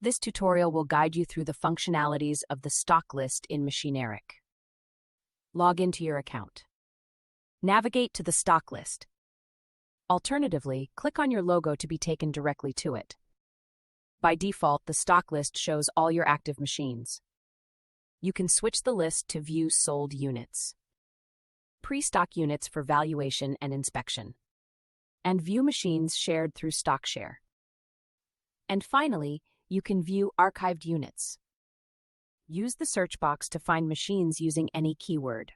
This tutorial will guide you through the functionalities of the stock list in Machineric. Log into your account. Navigate to the stock list. Alternatively, click on your logo to be taken directly to it. By default, the stock list shows all your active machines. You can switch the list to view sold units, pre-stock units for valuation and inspection, and view machines shared through StockShare. And finally, you can view archived units. Use the search box to find machines using any keyword.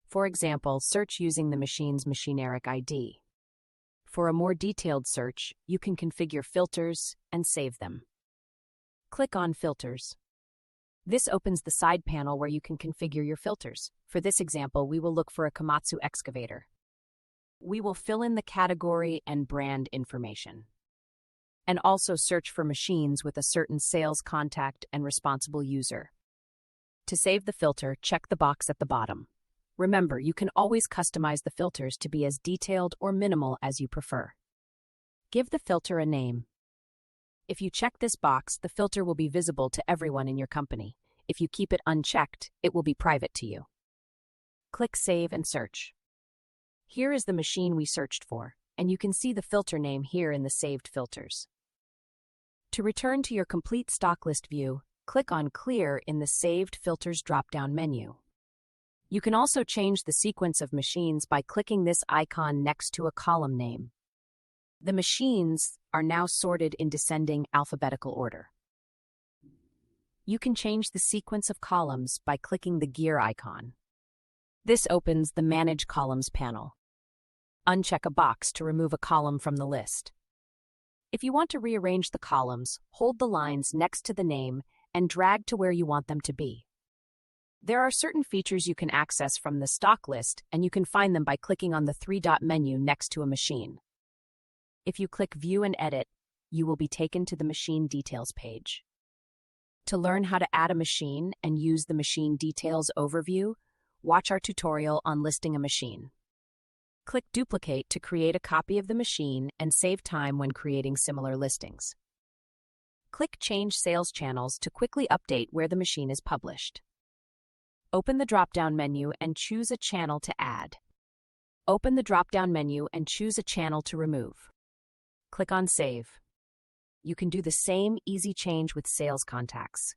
For example, search using the machine's Machineric ID. For a more detailed search, you can configure filters and save them. Click on Filters. This opens the side panel where you can configure your filters. For this example, we will look for a Komatsu excavator. We will fill in the category and brand information, and also search for machines with a certain sales contact and responsible user. To save the filter, check the box at the bottom. Remember, you can always customize the filters to be as detailed or minimal as you prefer. Give the filter a name. If you check this box, the filter will be visible to everyone in your company. If you keep it unchecked, it will be private to you. Click Save and Search. Here is the machine we searched for, and you can see the filter name here in the saved filters. To return to your complete stock list view, click on Clear in the Saved Filters drop-down menu. You can also change the sequence of machines by clicking this icon next to a column name. The machines are now sorted in descending alphabetical order. You can change the sequence of columns by clicking the gear icon. This opens the Manage Columns panel. Uncheck a box to remove a column from the list. If you want to rearrange the columns, hold the lines next to the name and drag to where you want them to be. There are certain features you can access from the stock list, and you can find them by clicking on the three-dot menu next to a machine. If you click View and Edit, you will be taken to the Machine Details page. To learn how to add a machine and use the Machine Details overview, watch our tutorial on listing a machine. Click Duplicate to create a copy of the machine and save time when creating similar listings. Click Change Sales Channels to quickly update where the machine is published. Open the drop-down menu and choose a channel to add. Open the drop-down menu and choose a channel to remove. Click on Save. You can do the same easy change with sales contacts.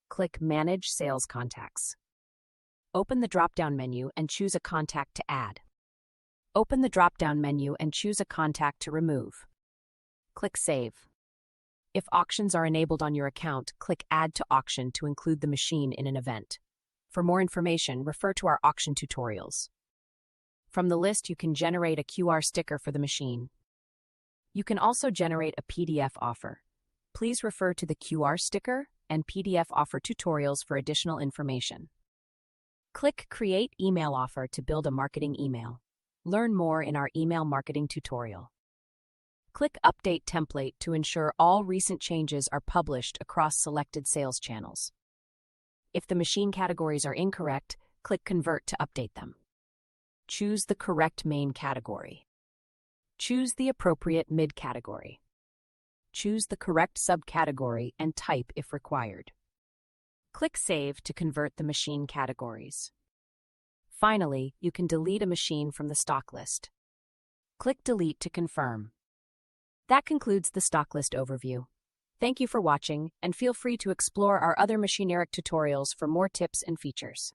Click Manage Sales Contacts. Open the drop-down menu and choose a contact to add. Open the drop-down menu and choose a contact to remove. Click Save. If auctions are enabled on your account, click Add to Auction to include the machine in an event. For more information, refer to our auction tutorials. From the list, you can generate a QR sticker for the machine. You can also generate a PDF offer. Please refer to the QR sticker and PDF offer tutorials for additional information. Click Create Email Offer to build a marketing email. Learn more in our email marketing tutorial. Click Update Template to ensure all recent changes are published across selected sales channels. If the machine categories are incorrect, click Convert to update them. Choose the correct main category. Choose the appropriate mid-category. Choose the correct subcategory and type if required. Click Save to convert the machine categories. Finally, you can delete a machine from the stock list. Click Delete to confirm. That concludes the stock list overview. Thank you for watching, and feel free to explore our other Machineric tutorials for more tips and features.